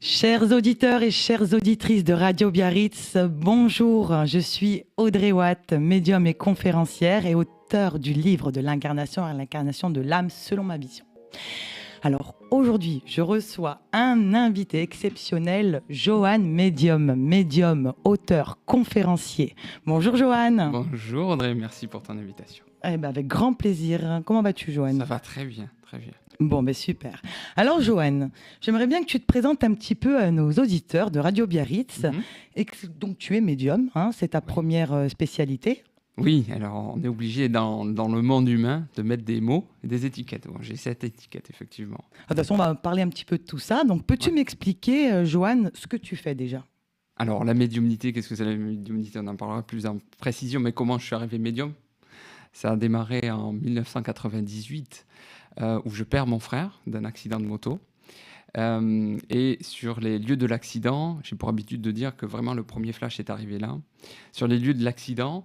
Chers auditeurs et chères auditrices de Radio Biarritz, bonjour, je suis Audrey Watt, médium et conférencière et auteure du livre de l'incarnation à l'incarnation de l'âme selon ma vision. Alors aujourd'hui, je reçois un invité exceptionnel, Johan médium, auteur, conférencier. Bonjour Johan. Bonjour Audrey, merci pour ton invitation. Eh ben, avec grand plaisir. Comment vas-tu Johan ? Ça va très bien, très bien. Bon, ben super. Alors, Johan, j'aimerais bien que tu te présentes un petit peu à nos auditeurs de Radio Biarritz. Et que, donc, tu es médium, hein, c'est ta première spécialité. Oui, alors on est obligé dans le monde humain de mettre des mots et des étiquettes. Bon, j'ai cette étiquette, effectivement. De toute façon, on va parler un petit peu de tout ça. Donc, peux-tu m'expliquer, Johan, ce que tu fais déjà ? Alors, la médiumnité, qu'est-ce que c'est la médiumnité ? On en parlera plus en précision, mais comment je suis arrivé médium ? Ça a démarré en 1998. Où je perds mon frère d'un accident de moto. Et sur les lieux de l'accident, j'ai pour habitude de dire que vraiment le premier flash est arrivé là. Sur les lieux de l'accident,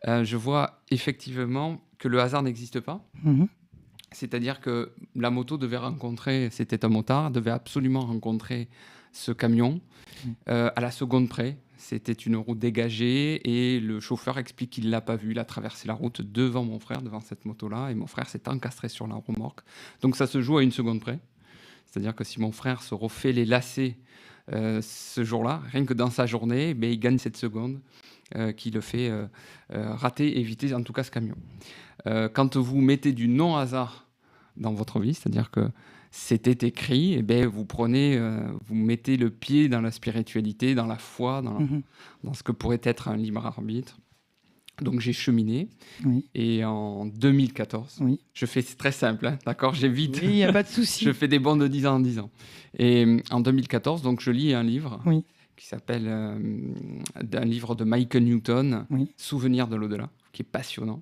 je vois effectivement que le hasard n'existe pas. C'est-à-dire que la moto devait rencontrer, c'était un motard, devait absolument rencontrer ce camion à la seconde près. C'était une route dégagée et le chauffeur explique qu'il ne l'a pas vu. Il a traversé la route devant mon frère, devant cette moto-là, et mon frère s'est encastré sur la remorque. Donc ça se joue à une seconde près. C'est-à-dire que si mon frère se refait les lacets ce jour-là, rien que dans sa journée, il gagne cette seconde qui le fait rater, éviter en tout cas ce camion. Quand vous mettez du non-hasard dans votre vie, c'est-à-dire que c'était écrit, et vous mettez le pied dans la spiritualité, dans la foi, dans ce que pourrait être un libre arbitre. Donc j'ai cheminé, et en 2014, je fais, c'est très simple, hein, d'accord, j'ai vite, il n'y a pas de souci. Je fais des bonds de 10 ans en 10 ans. Et en 2014, donc, je lis un livre qui s'appelle un livre de Michael Newton, Souvenirs de l'au-delà, qui est passionnant.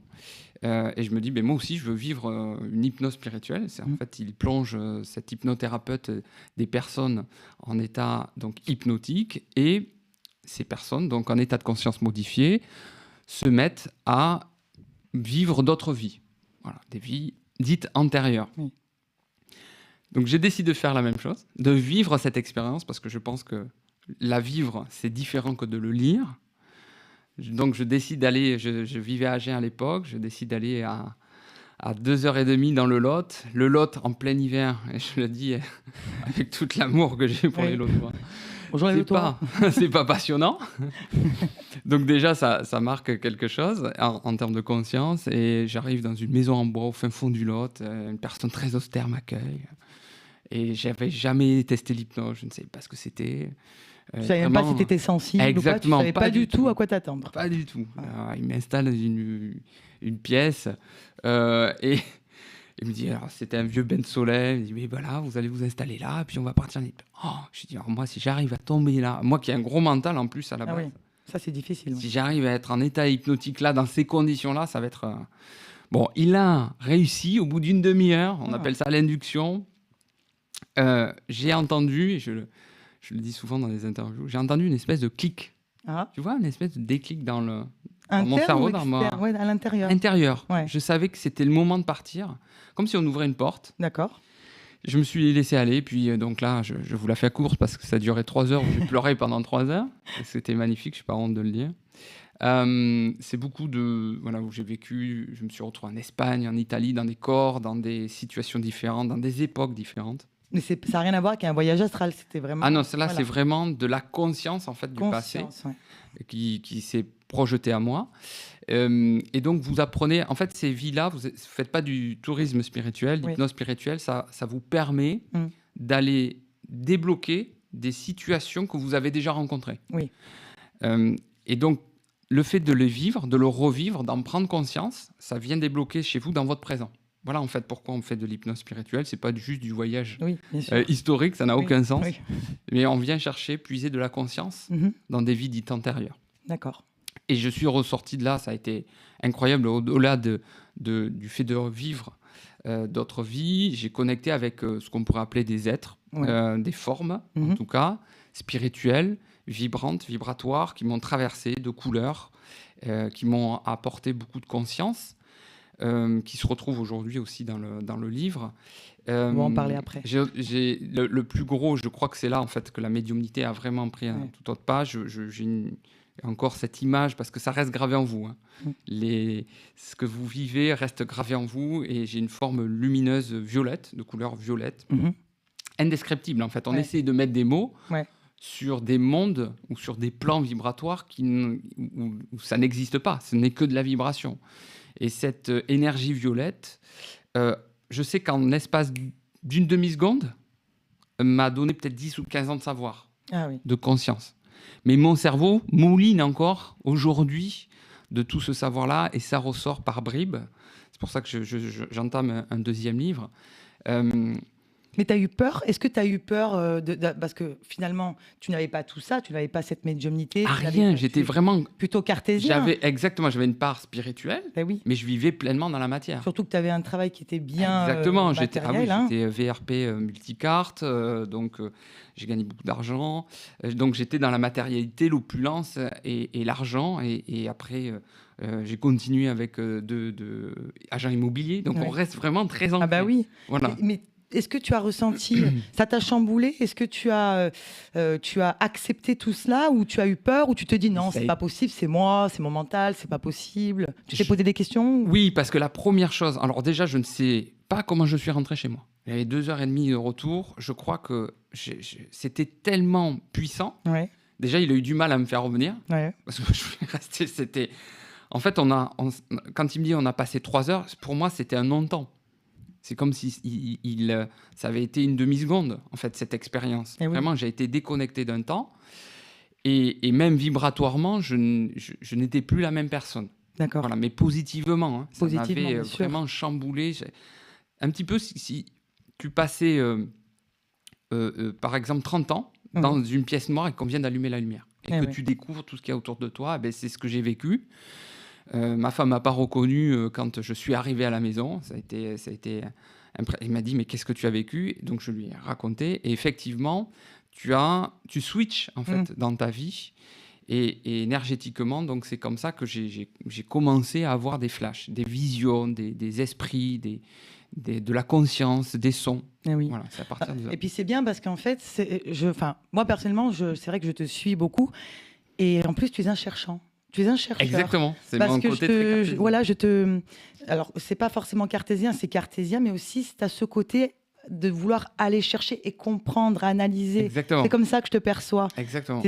Et je me dis, moi aussi, je veux vivre une hypnose spirituelle. En fait, il plonge, cet hypnothérapeute, des personnes en état donc, hypnotique, et ces personnes, donc en état de conscience modifié, se mettent à vivre d'autres vies. Voilà, des vies dites antérieures. Donc j'ai décidé de faire la même chose, de vivre cette expérience, parce que je pense que la vivre, c'est différent que de le lire. Donc je décide d'aller, je vivais à Agen à l'époque, je décide d'aller à 2h30 dans le Lot en plein hiver, et je le dis avec tout l'amour que j'ai pour les Lotois. Bonjour les Lotois. C'est pas passionnant. Donc déjà, ça marque quelque chose en termes de conscience, et j'arrive dans une maison en bois au fin fond du Lot, une personne très austère m'accueille, et j'avais jamais testé l'hypnose, je ne savais pas ce que c'était. Tu ne savais même pas si tu étais sensible. Exactement, ou pas, tu ne savais pas du tout à quoi t'attendre. Pas du tout. Alors, il m'installe dans une pièce et il me dit, alors c'était un vieux bain de soleil, il me dit, mais voilà, vous allez vous installer là, puis on va partir. Je dis, alors moi, si j'arrive à tomber là, moi qui ai un gros mental en plus à la base, ça c'est difficile. Si j'arrive à être en état hypnotique là, dans ces conditions-là, ça va être... Bon, il a réussi au bout d'une demi-heure, on appelle ça l'induction. J'ai entendu, et je le dis souvent dans les interviews, j'ai entendu une espèce de clic. Tu vois, une espèce de déclic dans mon cerveau, à l'intérieur. Intérieur. Je savais que c'était le moment de partir, comme si on ouvrait une porte. D'accord. Je me suis laissé aller, puis donc là, je vous la fais à course parce que ça durait 3 heures, où j'ai pleuré pendant 3 heures. C'était magnifique, je n'ai pas honte de le dire. C'est beaucoup où j'ai vécu, je me suis retrouvé en Espagne, en Italie, dans des corps, dans des situations différentes, dans des époques différentes. Mais ça n'a rien à voir avec un voyage astral, c'était vraiment... Ah non, là, c'est vraiment de la conscience, en fait, du passé qui s'est projeté à moi. Et donc, vous apprenez... En fait, ces vies-là, vous ne faites pas du tourisme spirituel, l'hypnose spirituelle, ça vous permet d'aller débloquer des situations que vous avez déjà rencontrées. Et donc, le fait de les vivre, de le revivre, d'en prendre conscience, ça vient débloquer chez vous dans votre présent. Voilà en fait pourquoi on fait de l'hypnose spirituelle. C'est pas juste du voyage historique, ça n'a aucun sens. Mais on vient chercher, puiser de la conscience dans des vies dites antérieures. D'accord. Et je suis ressorti de là, ça a été incroyable, au-delà du fait de vivre d'autres vies. J'ai connecté avec ce qu'on pourrait appeler des êtres, des formes, en tout cas, spirituelles, vibrantes, vibratoires, qui m'ont traversé de couleurs, qui m'ont apporté beaucoup de conscience, qui se retrouvent aujourd'hui aussi dans le livre. On va en parler après. Le plus gros, je crois que c'est là en fait que la médiumnité a vraiment pris un tout autre pas. J'ai encore cette image parce que ça reste gravé en vous. Ce que vous vivez reste gravé en vous et j'ai une forme lumineuse violette, de couleur violette, indescriptible en fait. On essaie de mettre des mots sur des mondes ou sur des plans vibratoires où ça n'existe pas. Ce n'est que de la vibration. Et cette énergie violette, je sais qu'en l'espace d'une demi-seconde, m'a donné peut-être 10 ou 15 ans de savoir, de conscience. Mais mon cerveau mouline encore aujourd'hui de tout ce savoir-là et ça ressort par bribes. C'est pour ça que j'entame un deuxième livre. Mais tu as eu peur? Est-ce que tu as eu peur parce que finalement, tu n'avais pas tout ça, tu n'avais pas cette médiumnité. Rien, j'étais vraiment... Plutôt cartésien. J'avais une part spirituelle, mais je vivais pleinement dans la matière. Surtout que tu avais un travail qui était bien Exactement, matériel. J'étais VRP multicarte, donc j'ai gagné beaucoup d'argent. Donc j'étais dans la matérialité, l'opulence et l'argent. Et après... j'ai continué avec agents immobiliers, donc on reste vraiment très ancré. Ah bah oui, voilà. Mais est-ce que tu as ressenti, ça t'a chamboulé? Est-ce que tu as accepté tout cela ou tu as eu peur ou tu te dis non, c'est pas possible, c'est moi, c'est mon mental, c'est pas possible? Tu t'es posé des questions? Oui, parce que la première chose, alors déjà je ne sais pas comment je suis rentré chez moi. Il y avait 2h30 de retour, je crois que c'était tellement puissant. Déjà il a eu du mal à me faire revenir, parce que je suis resté, c'était... En fait, quand il me dit on a passé 3 heures, pour moi, c'était un non-temps. C'est comme si ça avait été une demi-seconde, en fait, cette expérience. Vraiment, j'ai été déconnecté d'un temps. Et même vibratoirement, je n'étais plus la même personne. D'accord. Voilà, mais positivement. Ça m'avait vraiment chamboulé. Un petit peu si tu passais, par exemple, 30 ans dans une pièce noire et qu'on vient d'allumer la lumière. Et que tu découvres tout ce qu'il y a autour de toi, c'est ce que j'ai vécu. Ma femme m'a pas reconnu quand je suis arrivé à la maison. Ça a été elle m'a dit mais qu'est-ce que tu as vécu? Donc je lui ai raconté. Et effectivement, tu switches en fait dans ta vie et énergétiquement. Donc c'est comme ça que j'ai commencé à avoir des flashs, des visions, des esprits, de la conscience, des sons. Voilà, c'est à partir de ça. Et puis c'est bien parce qu'en fait, moi personnellement, c'est vrai que je te suis beaucoup. Et en plus, tu es un cherchant. Tu es un chercheur. Exactement, c'est mon côté très cartésien. Alors, c'est pas forcément cartésien, c'est cartésien, mais aussi c'est à ce côté de vouloir aller chercher et comprendre, analyser. Exactement. C'est comme ça que je te perçois. Exactement.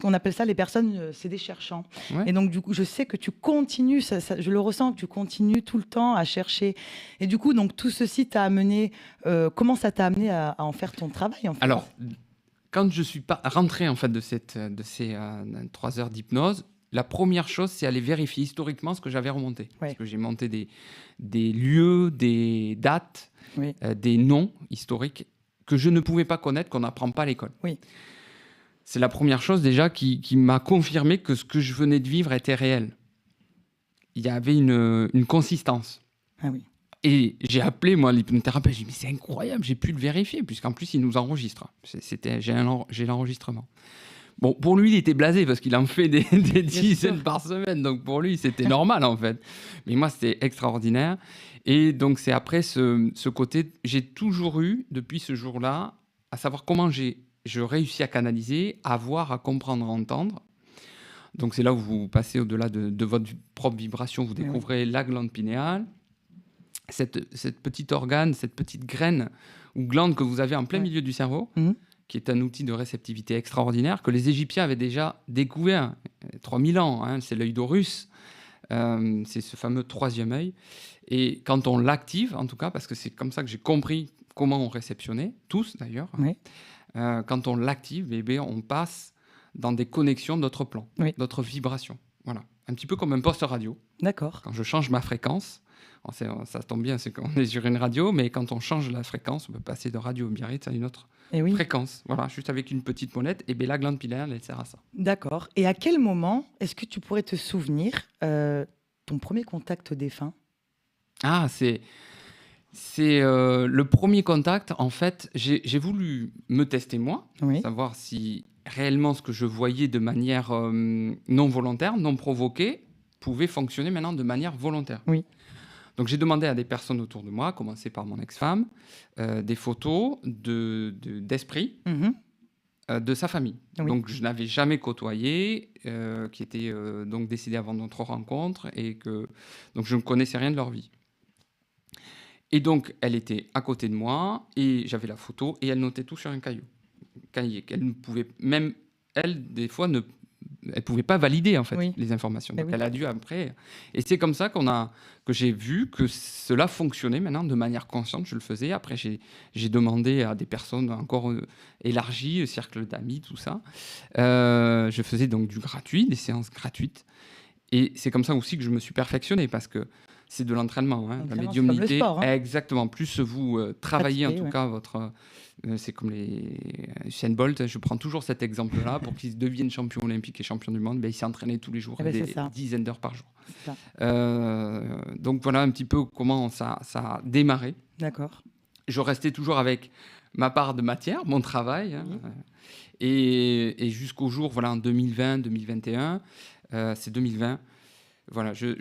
On appelle ça les personnes, c'est des cherchants. Et donc, du coup, je sais que tu continues, je le ressens, que tu continues tout le temps à chercher. Et du coup, donc, tout ceci t'a amené, comment ça t'a amené à en faire ton travail en fait? Alors, quand je suis rentré en fait de ces 3 heures d'hypnose, la première chose, c'est aller vérifier historiquement ce que j'avais remonté. Parce que j'ai monté des lieux, des dates, des noms historiques que je ne pouvais pas connaître, qu'on n'apprend pas à l'école. C'est la première chose déjà qui m'a confirmé que ce que je venais de vivre était réel. Il y avait une consistance. Et j'ai appelé moi l'hypnothérapeute, j'ai dit mais c'est incroyable, j'ai pu le vérifier, puisqu'en plus il nous enregistre. J'ai l'enregistrement. Bon, pour lui, il était blasé parce qu'il en fait des dizaines par semaine. Donc, pour lui, c'était normal, en fait. Mais moi, c'était extraordinaire. Et donc, c'est après ce côté... J'ai toujours eu, depuis ce jour-là, à savoir comment je réussis à canaliser, à voir, à comprendre, à entendre. Donc, c'est là où vous passez au-delà de votre propre vibration. Vous découvrez la glande pinéale, cette petite organe, cette petite graine ou glande que vous avez en plein milieu du cerveau, qui est un outil de réceptivité extraordinaire, que les Égyptiens avaient déjà découvert 3000 ans. C'est l'œil d'Horus, c'est ce fameux troisième œil. Et quand on l'active, en tout cas, parce que c'est comme ça que j'ai compris comment on réceptionnait, tous d'ailleurs, quand on l'active, on passe dans des connexions d'autres plans, d'autres vibrations. Voilà. Un petit peu comme un poste radio. D'accord. Quand je change ma fréquence, ça tombe bien, c'est qu'on est sur une radio, mais quand on change la fréquence, on peut passer de Radio Biarritz à une autre fréquence. Voilà, juste avec une petite molette. Et la glande pinéale, elle sert à ça. D'accord. Et à quel moment est-ce que tu pourrais te souvenir ton premier contact défunt? C'est le premier contact. En fait, j'ai voulu me tester moi, Oui. savoir si réellement ce que je voyais de manière non volontaire, non provoquée, pouvait fonctionner maintenant de manière volontaire. Oui. Donc j'ai demandé à des personnes autour de moi, à commencer par mon ex-femme, des photos d'esprit Mhm. de sa famille. Oui. Donc je n'avais jamais côtoyé, qui était donc décédé avant notre rencontre, et donc je ne connaissais rien de leur vie. Et donc elle était à côté de moi, et j'avais la photo, et elle notait tout sur un cahier qu'elle ne pouvait même, elle, des fois, elle pouvait pas valider en fait Oui. les informations. Eh Donc oui. elle a dû après. Et c'est comme ça que j'ai vu que cela fonctionnait maintenant de manière consciente. Je le faisais. Après j'ai demandé à des personnes encore élargies, cercle d'amis, tout ça. Je faisais donc du gratuit, des séances gratuites. Et c'est comme ça aussi que je me suis perfectionné, parce que c'est de l'entraînement, hein. La L'entraînement, c'est comme le médiumnité, sport, hein. exactement. Plus vous travaillez en Pratiquer, tout ouais. cas votre, c'est comme les Usain Bolt. Je prends toujours cet exemple-là pour qu'il devienne champion olympique et champion du monde. Ben, il s'est entraîné tous les jours, Eh ben, c'est des ça. dizaines d'heures par jour. C'est ça. Donc voilà un petit peu comment ça a démarré. D'accord. Je restais toujours avec ma part de matière, mon travail, hein, Oui. et jusqu'au jour, voilà, en 2020, 2021, c'est 2020. Voilà, je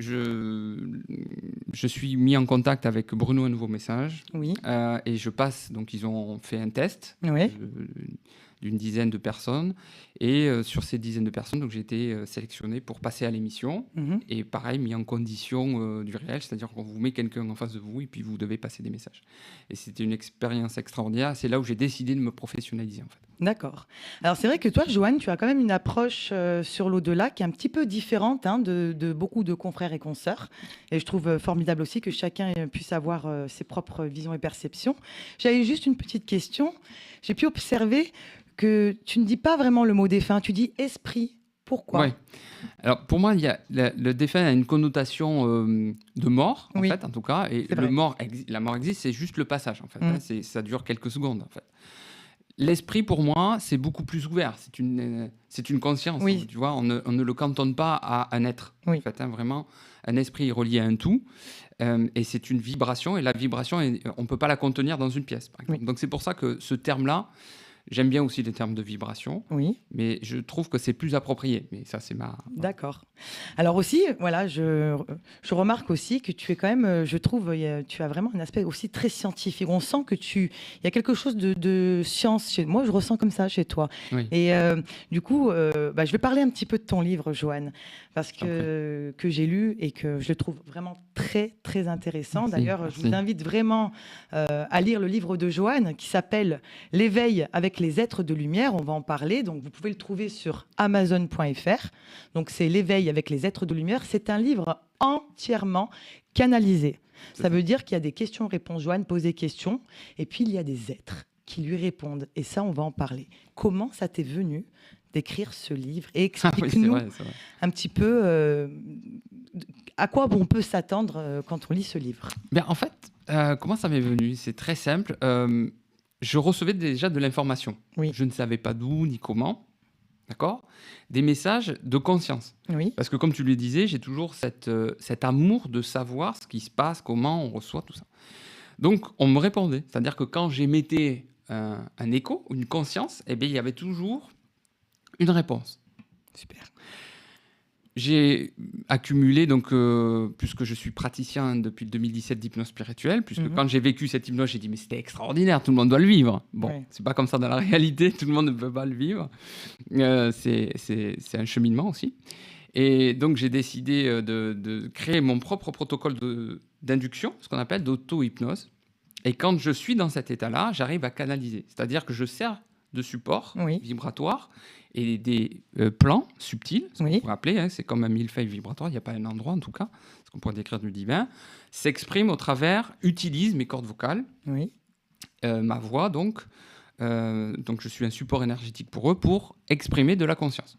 suis mis en contact avec Bruno Un Nouveau Message, Oui. et je passe, donc ils ont fait un test Oui. d'une dizaine de personnes, et sur ces dizaines de personnes, donc j'ai été sélectionné pour passer à l'émission, Mhm. et pareil, mis en condition du réel, c'est-à-dire qu'on vous met quelqu'un en face de vous et puis vous devez passer des messages. Et c'était une expérience extraordinaire, c'est là où j'ai décidé de me professionnaliser en fait. D'accord. Alors c'est vrai que toi, Joanne, tu as quand même une approche sur l'au-delà qui est un petit peu différente, hein, de beaucoup de confrères et consoeurs. Et je trouve formidable aussi que chacun puisse avoir ses propres visions et perceptions. J'avais juste une petite question. J'ai pu observer que tu ne dis pas vraiment le mot défunt, tu dis esprit. Pourquoi? Ouais. Alors pour moi, il y a le défunt a une connotation de mort, en Oui. fait, en tout cas, et C'est vrai. la mort existe, c'est juste le passage, en fait, Mm. hein, ça dure quelques secondes, en fait. L'esprit, pour moi, c'est beaucoup plus ouvert, c'est une conscience, Oui. hein, tu vois, on ne le cantonne pas à un être, Oui. en fait, hein, vraiment, un esprit est relié à un tout, et c'est une vibration, et la vibration, on ne peut pas la contenir dans une pièce, par exemple. Oui. Donc c'est pour ça que ce terme-là, j'aime bien aussi les termes de vibration, Oui. mais je trouve que c'est plus approprié. Mais ça, c'est D'accord. Alors aussi, voilà, je remarque aussi que tu es quand même, je trouve, tu as vraiment un aspect aussi très scientifique. On sent que il y a quelque chose de science chez moi. Je ressens comme ça chez toi. Oui. Et du coup, je vais parler un petit peu de ton livre, Joanne, parce que j'ai lu et que je le trouve vraiment très, très intéressant. Merci, D'ailleurs, merci. je vous invite vraiment à lire le livre de Joanne qui s'appelle L'éveil avec les êtres de lumière. On va en parler. Donc, vous pouvez le trouver sur Amazon.fr. Donc, c'est L'éveil avec les êtres de lumière. C'est un livre entièrement canalisé. Ça veut dire qu'il y a des questions-réponses. Joanne pose des questions et puis il y a des êtres qui lui répondent. Et ça, on va en parler. Comment ça t'est venu d'écrire ce livre? Et explique-nous c'est vrai. un petit peu à quoi on peut s'attendre quand on lit ce livre. Bien, en fait, comment ça m'est venu? C'est très simple. Je recevais déjà de l'information. Oui. Je ne savais pas d'où ni comment. D'accord? Des messages de conscience. Oui. Parce que comme tu le disais, j'ai toujours cet amour de savoir ce qui se passe, comment on reçoit tout ça. Donc, on me répondait. C'est-à-dire que quand j'émettais un écho, une conscience, eh bien, il y avait toujours une réponse. Super. J'ai accumulé, donc, puisque je suis praticien depuis 2017 d'hypnose spirituelle, puisque quand j'ai vécu cette hypnose, j'ai dit, mais c'était extraordinaire, tout le monde doit le vivre. Bon, Ouais. c'est pas comme ça dans la réalité, tout le monde ne peut pas le vivre. C'est un cheminement aussi. Et donc, j'ai décidé de créer mon propre protocole d'induction, ce qu'on appelle d'auto-hypnose. Et quand je suis dans cet état-là, j'arrive à canaliser. C'est-à-dire que je sers de support vibratoire et des plans subtils, ce qu'on pourrait appeler, hein, c'est comme un millefeuille vibratoire, il n'y a pas un endroit en tout cas, ce qu'on pourrait décrire du divin, s'exprime au travers, utilise mes cordes vocales, ma voix donc je suis un support énergétique pour eux pour exprimer de la conscience.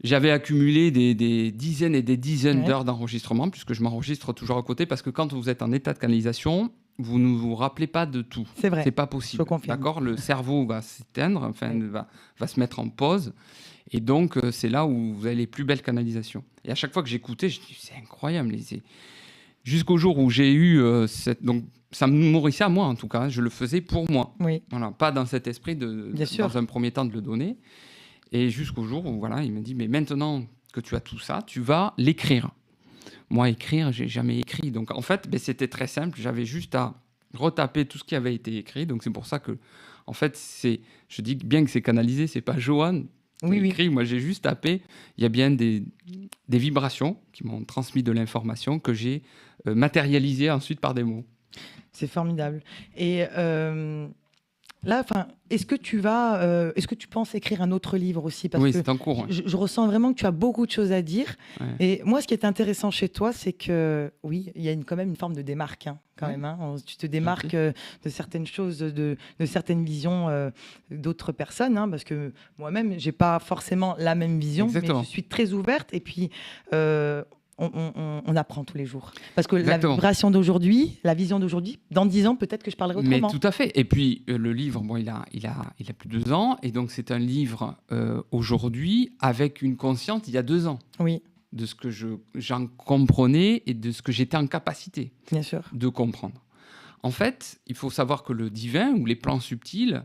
J'avais accumulé des dizaines et des dizaines d'heures d'enregistrement, puisque je m'enregistre toujours à côté, parce que quand vous êtes en état de canalisation, vous ne vous rappelez pas de tout. C'est vrai. C'est pas possible. Je confirme. D'accord ? Le cerveau va s'éteindre, enfin, va se mettre en pause. Et donc, c'est là où vous avez les plus belles canalisations. Et à chaque fois que j'écoutais, je dis, c'est incroyable. Jusqu'au jour où j'ai eu donc ça me nourrissait à moi en tout cas, je le faisais pour moi. Oui. Voilà, pas dans cet esprit Bien sûr. dans un premier temps de le donner. Et jusqu'au jour où voilà, il m'a dit mais maintenant que tu as tout ça, tu vas l'écrire. Moi écrire, j'ai jamais écrit. Donc en fait, c'était très simple, j'avais juste à retaper tout ce qui avait été écrit. Donc c'est pour ça que en fait, je dis bien que c'est canalisé, c'est pas Johan qui a écrit. Moi j'ai juste tapé, il y a bien des vibrations qui m'ont transmis de l'information que j'ai matérialisée ensuite par des mots. C'est formidable. Et là, est-ce que tu penses écrire un autre livre aussi? Parce oui, que c'est en cours. Ouais. Je ressens vraiment que tu as beaucoup de choses à dire. Ouais. Et moi, ce qui est intéressant chez toi, c'est que oui, il y a quand même une forme de démarque, quand même. Tu te démarques de certaines choses, de certaines visions d'autres personnes, parce que moi-même, j'ai pas forcément la même vision, Exactement. mais je suis très ouverte. Et puis, on apprend tous les jours. Parce que Exactement. la vibration d'aujourd'hui, la vision d'aujourd'hui, dans 10 ans, peut-être que je parlerai autrement. Mais tout à fait. Et puis, le livre, bon, il a plus de 2 ans. Et donc, c'est un livre aujourd'hui avec une conscience il y a 2 ans. Oui. De ce que j'en comprenais et de ce que j'étais en capacité Bien sûr. de comprendre. En fait, il faut savoir que le divin ou les plans subtils,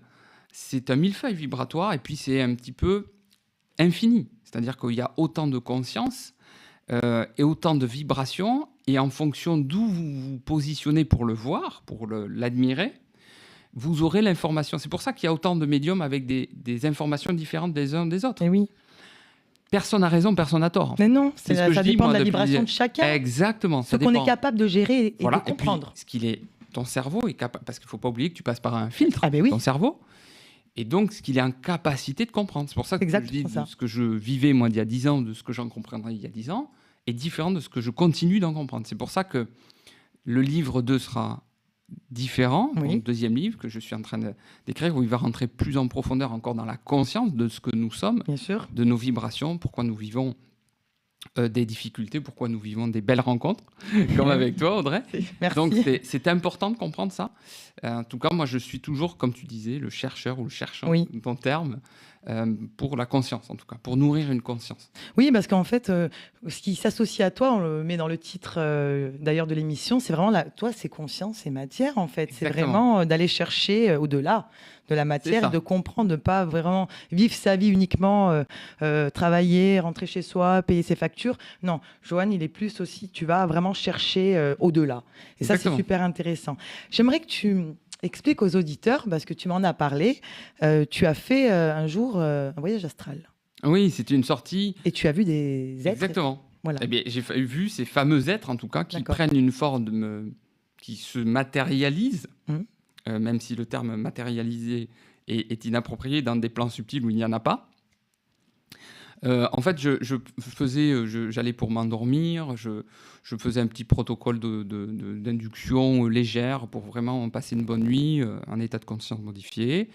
c'est un millefeuille vibratoire et puis c'est un petit peu infini. C'est-à-dire qu'il y a autant de conscience et autant de vibrations, et en fonction d'où vous vous positionnez pour le voir, pour l'admirer, vous aurez l'information. C'est pour ça qu'il y a autant de médiums avec des informations différentes des uns des autres. Et oui. Personne n'a raison, personne n'a tort. Mais non, ça dépend de la vibration de chacun. Exactement. Ce qu'on est capable de gérer et voilà, de comprendre. Et puis, ton cerveau est capable, parce qu'il ne faut pas oublier que tu passes par un filtre, oui. ton cerveau, et donc ce qu'il est en capacité de comprendre. C'est pour ça que je dis ça. Ce que je vivais moi il y a 10 ans, de ce que j'en comprendrais il y a 10 ans, est différent de ce que je continue d'en comprendre. C'est pour ça que le livre 2 sera différent, oui. le deuxième livre que je suis en train d'écrire, où il va rentrer plus en profondeur encore dans la conscience de ce que nous sommes, bien sûr, de nos vibrations, pourquoi nous vivons des difficultés, pourquoi nous vivons des belles rencontres, comme avec toi, Audrey. Merci. Donc c'est important de comprendre ça. En tout cas, moi je suis toujours, comme tu disais, le chercheur ou le chercheur, ton terme, pour la conscience, en tout cas, pour nourrir une conscience. Oui, parce qu'en fait, ce qui s'associe à toi, on le met dans le titre d'ailleurs de l'émission, c'est vraiment, toi, c'est conscience et matière, en fait. Exactement. C'est vraiment d'aller chercher au-delà de la matière, de comprendre, de ne pas vraiment vivre sa vie uniquement, travailler, rentrer chez soi, payer ses factures. Non, Johan, il est plus aussi, tu vas vraiment chercher au-delà. Et ça, c'est super intéressant. J'aimerais que tu expliques aux auditeurs, parce que tu m'en as parlé, tu as fait un jour un voyage astral. Oui, c'était une sortie. Et tu as vu des êtres. Exactement. Voilà. Eh bien, j'ai vu ces fameux êtres, en tout cas, qui prennent une forme, qui se matérialisent, même si le terme matérialisé est inapproprié dans des plans subtils où il n'y en a pas. En fait, j'allais pour m'endormir, je faisais un petit protocole d'induction légère pour vraiment passer une bonne nuit, en état de conscience modifié,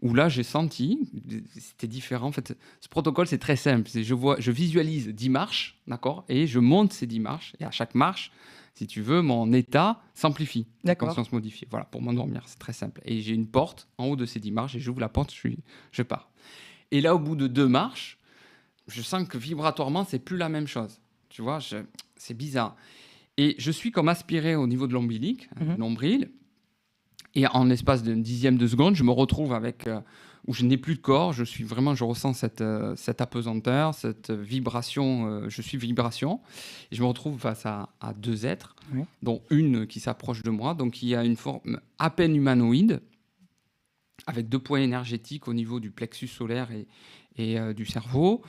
où là, j'ai senti, c'était différent. En fait, ce protocole, c'est très simple. Je visualise 10 marches, d'accord, et je monte ces 10 marches, et à chaque marche, si tu veux, mon état s'amplifie, conscience modifiée. Voilà, pour m'endormir, c'est très simple. Et j'ai une porte en haut de ces 10 marches, et j'ouvre la porte, je pars. Et là, au bout de 2 marches, je sens que vibratoirement, c'est plus la même chose. Tu vois, c'est bizarre. Et je suis comme aspiré au niveau de l'ombilic, nombril. Et en l'espace d'une dixième de seconde, je me retrouve où je n'ai plus de corps. Je ressens cette apesanteur, cette vibration. Je suis vibration. Et je me retrouve face à 2 êtres, dont une qui s'approche de moi. Donc, il y a une forme à peine humanoïde, avec 2 points énergétiques au niveau du plexus solaire et du cerveau,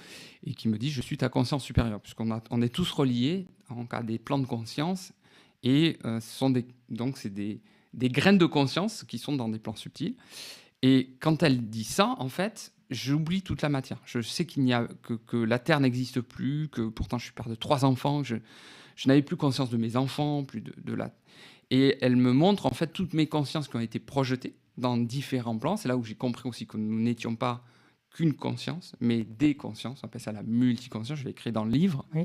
et qui me dit « Je suis ta conscience supérieure », puisqu'on est tous reliés en cas des plans de conscience, et ce sont des graines de conscience qui sont dans des plans subtils. Et quand elle dit ça, en fait, j'oublie toute la matière. Je sais que la Terre n'existe plus, que pourtant je suis père de 3 enfants, je n'avais plus conscience de mes enfants, plus de la... Et elle me montre en fait toutes mes consciences qui ont été projetées dans différents plans. C'est là où j'ai compris aussi que nous n'étions pas qu'une conscience, mais des consciences. On appelle ça la multiconscience. Je l'ai écrit dans le livre. Oui.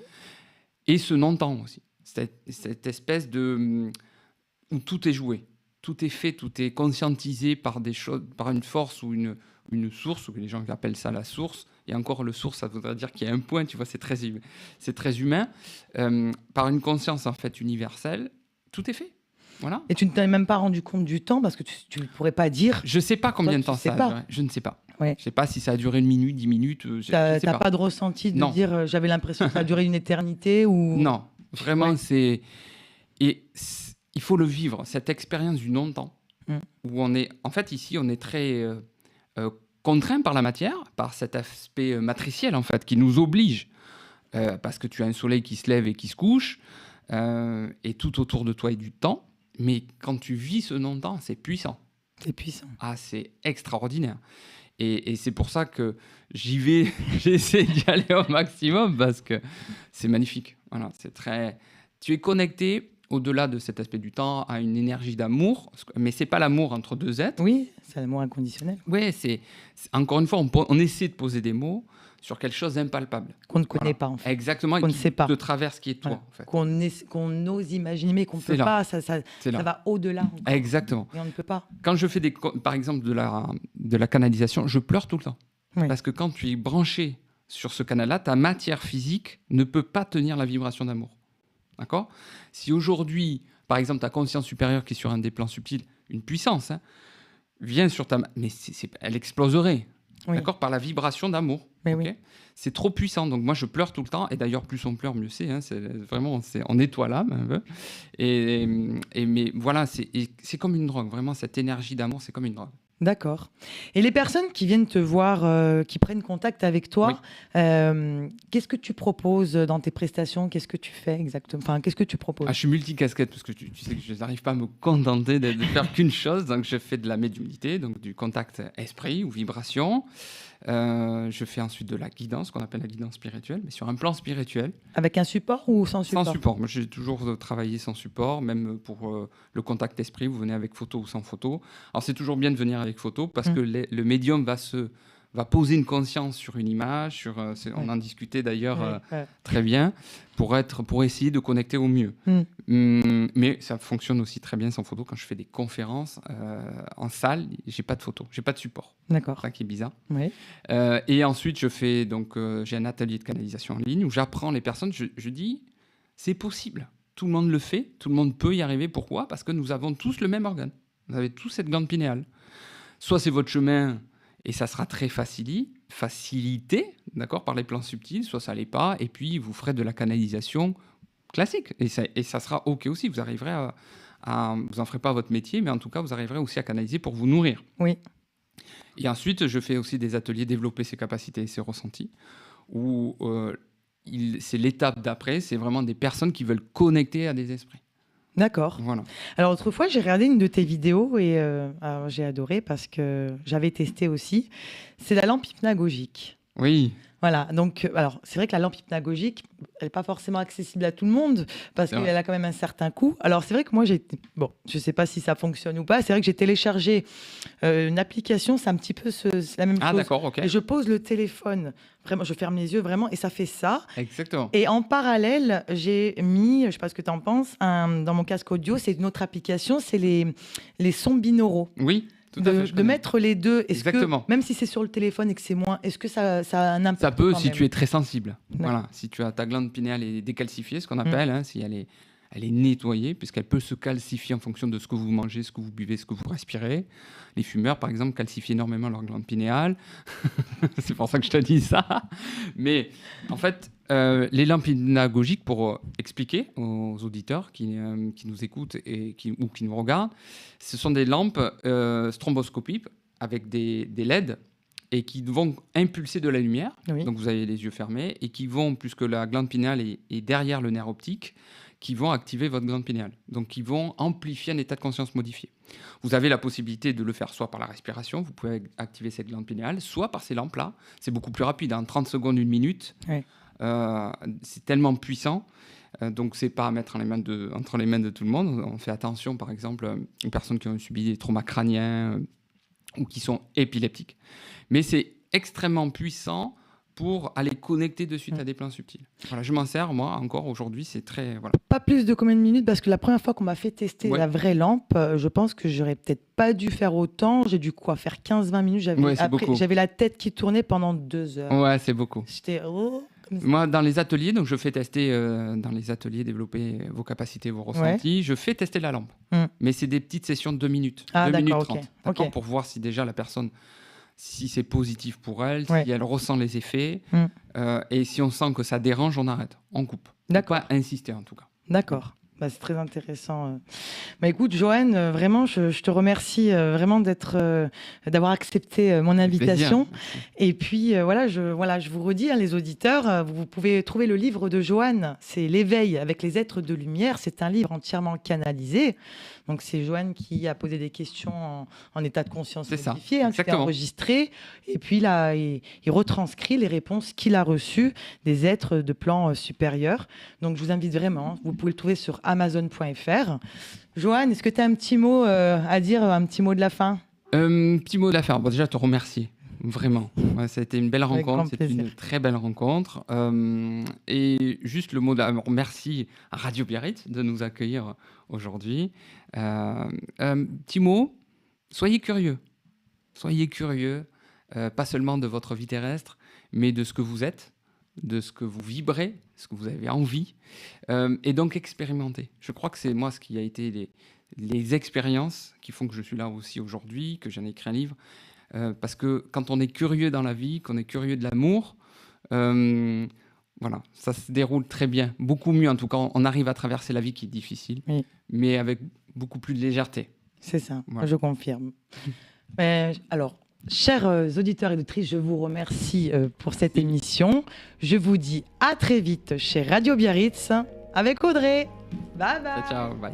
Et ce non-temps aussi. Cette espèce où tout est joué. tout est fait, tout est conscientisé par des choses, par une force ou une source, ou les gens appellent ça la source. Et encore, le source, ça voudrait dire qu'il y a un point, tu vois, c'est très humain. Par une conscience, en fait, universelle, tout est fait. Voilà. Et tu ne t'es même pas rendu compte du temps parce que tu ne pourrais pas dire. Je ne sais pas combien Toi, de temps ça a duré. Je ne sais pas. Ouais. Je ne sais pas si ça a duré 1 minute, 10 minutes. Tu n'as pas de ressenti de dire j'avais l'impression que ça a duré une éternité ou... Non, vraiment, c'est... Et il faut le vivre, cette expérience du non-temps, où on est... En fait, ici, on est très contraint par la matière, par cet aspect matriciel, en fait, qui nous oblige. Parce que tu as un soleil qui se lève et qui se couche, et tout autour de toi est du temps. Mais quand tu vis ce non-temps, c'est puissant. C'est puissant. Ah, c'est extraordinaire. Et c'est pour ça que j'y vais, j'essaie d'y aller au maximum parce que c'est magnifique. Voilà, c'est très... Tu es connecté, au-delà de cet aspect du temps, à une énergie d'amour, mais c'est pas l'amour entre deux êtres. Oui, c'est l'amour inconditionnel. Oui, encore une fois, on essaie de poser des mots sur quelque chose d'impalpable. Qu'on ne connaît pas, en fait. Exactement, qu'on ne sait pas. De travers ce qui est toi, en fait. Qu'on ose imaginer, mais qu'on ne peut pas. Ça va au-delà. Encore. Exactement. Et on ne peut pas. Quand je fais, par exemple, de la canalisation, je pleure tout le temps. Oui. Parce que quand tu es branché sur ce canal-là, ta matière physique ne peut pas tenir la vibration d'amour. D'accord ? Si aujourd'hui, par exemple, ta conscience supérieure qui est sur un des plans subtils, une puissance, vient sur ta... Mais elle exploserait. Oui. D'accord, par la vibration d'amour. Okay, oui. C'est trop puissant, donc moi je pleure tout le temps, et d'ailleurs plus on pleure mieux c'est, c'est vraiment, on nettoie l'âme un peu. Mais voilà, c'est comme une drogue, vraiment cette énergie d'amour, c'est comme une drogue. D'accord. Et les personnes qui viennent te voir, qui prennent contact avec toi, qu'est-ce que tu proposes dans tes prestations ? Qu'est-ce que tu fais exactement ? Enfin, qu'est-ce que tu proposes ? Je suis multicasquette parce que tu sais que je n'arrive pas à me contenter de faire qu'une chose. Donc, je fais de la médiumnité, donc du contact esprit ou vibration. Je fais ensuite de la guidance, qu'on appelle la guidance spirituelle, mais sur un plan spirituel. Avec un support ou sans support ? Sans support. Moi, j'ai toujours travaillé sans support, même pour le contact esprit. Vous venez avec photo ou sans photo. Alors, c'est toujours bien de venir avec photo parce que le médium va poser une conscience sur une image. On en discutait d'ailleurs très bien pour essayer de connecter au mieux. Mais ça fonctionne aussi très bien sans photo. Quand je fais des conférences en salle, j'ai pas de photo, j'ai pas de support. D'accord. C'est ça qui est bizarre. Oui. Et ensuite, j'ai un atelier de canalisation en ligne où j'apprends les personnes. Je dis, c'est possible. Tout le monde le fait, tout le monde peut y arriver. Pourquoi ? Parce que nous avons tous le même organe. Vous avez tous cette glande pinéale. Soit c'est votre chemin et ça sera très facilité, d'accord, par les plans subtils, soit ça l'est pas, et puis vous ferez de la canalisation classique, et ça sera OK aussi. Vous arriverez vous en ferez pas votre métier, mais en tout cas, vous arriverez aussi à canaliser pour vous nourrir. Oui. Et ensuite, je fais aussi des ateliers développer ses capacités et ses ressentis, où c'est l'étape d'après, c'est vraiment des personnes qui veulent connecter à des esprits. D'accord. Voilà. Alors autrefois, j'ai regardé une de tes vidéos et alors, j'ai adoré parce que j'avais testé aussi. C'est la lampe hypnagogique. Oui. Voilà, donc alors c'est vrai que la lampe hypnagogique, elle n'est pas forcément accessible à tout le monde parce qu'elle a quand même un certain coût. Alors c'est vrai que moi, je ne sais pas si ça fonctionne ou pas. C'est vrai que j'ai téléchargé une application, c'est un petit peu la même chose. Ah d'accord, ok. Et je pose le téléphone, vraiment, je ferme les yeux vraiment et ça fait ça. Exactement. Et en parallèle, j'ai mis, je ne sais pas ce que tu en penses, dans mon casque audio, c'est une autre application, c'est les sons binauraux. Oui. De mettre les deux, Exactement. Que, même si c'est sur le téléphone et que c'est moins, est-ce que ça a un impact ? Ça peut si tu es très sensible. Voilà. Si tu as ta glande pinéale est décalcifiée, ce qu'on appelle, si elle est nettoyée, puisqu'elle peut se calcifier en fonction de ce que vous mangez, ce que vous buvez, ce que vous respirez. Les fumeurs, par exemple, calcifient énormément leur glande pinéale. C'est pour ça que je te dis ça. Mais en fait, les lampes hypnagogiques, pour expliquer aux auditeurs qui nous écoutent ou qui nous regardent, ce sont des lampes stromboscopiques avec des LED et qui vont impulser de la lumière. Oui. Donc vous avez les yeux fermés et qui vont, puisque la glande pinéale est derrière le nerf optique, qui vont activer votre glande pinéale. Donc, qui vont amplifier un état de conscience modifié. Vous avez la possibilité de le faire soit par la respiration, vous pouvez activer cette glande pinéale, soit par ces lampes-là. C'est beaucoup plus rapide, 30 secondes, 1 minute. Oui. C'est tellement puissant. Donc, c'est pas à mettre entre les mains de tout le monde. On fait attention, par exemple, aux personnes qui ont subi des traumas crâniens ou qui sont épileptiques. Mais c'est extrêmement puissant pour aller connecter de suite à des plans subtils. Voilà, je m'en sers, moi, encore aujourd'hui, c'est très... Voilà. Pas plus de combien de minutes, parce que la première fois qu'on m'a fait tester la vraie lampe, je pense que j'aurais peut-être pas dû faire autant. J'ai dû faire 15-20 minutes. J'avais la tête qui tournait pendant 2 heures. Ouais, c'est beaucoup. J'étais... Moi, dans les ateliers, donc je fais tester, dans les ateliers, développer vos capacités, vos ressentis, je fais tester la lampe. Mais c'est des petites sessions de 2 minutes, 2 minutes 30, pour voir si déjà la personne... si c'est positif pour elle, si elle ressent les effets, et si on sent que ça dérange, on arrête, on coupe. D'accord. Pas insister en tout cas. D'accord. C'est très intéressant. Écoute, Johan, vraiment, je te remercie vraiment d'avoir accepté mon invitation. Et puis, voilà, je vous redis, les auditeurs, vous pouvez trouver le livre de Johan, c'est L'éveil avec les êtres de lumière. C'est un livre entièrement canalisé. Donc, c'est Johan qui a posé des questions en état de conscience modifié, qui est enregistré. Et puis, là, il retranscrit les réponses qu'il a reçues des êtres de plan supérieur. Donc, je vous invite vraiment. Vous pouvez le trouver sur Amazon.fr. Johan, est-ce que tu as un petit mot à dire, un petit mot de la fin? Petit mot de la fin. Bon, déjà, te remercier. Vraiment. Ça a été une belle rencontre. C'était une très belle rencontre. Et juste le mot d'amour. Merci à Radio Biarritz de nous accueillir aujourd'hui. Petit mot, soyez curieux. Soyez curieux, pas seulement de votre vie terrestre, mais de ce que vous êtes, de ce que vous vibrez, ce que vous avez envie, et donc expérimenter. Je crois que c'est moi ce qui a été les expériences qui font que je suis là aussi aujourd'hui, que j'en ai écrit un livre, parce que quand on est curieux dans la vie, qu'on est curieux de l'amour, voilà, ça se déroule très bien, beaucoup mieux en tout cas, on arrive à traverser la vie qui est difficile, mais avec beaucoup plus de légèreté. C'est ça, voilà. Je confirme. Alors, chers auditeurs et auditrices, je vous remercie pour cette émission. Je vous dis à très vite chez Radio Biarritz avec Audrey. Bye bye. Ciao, bye.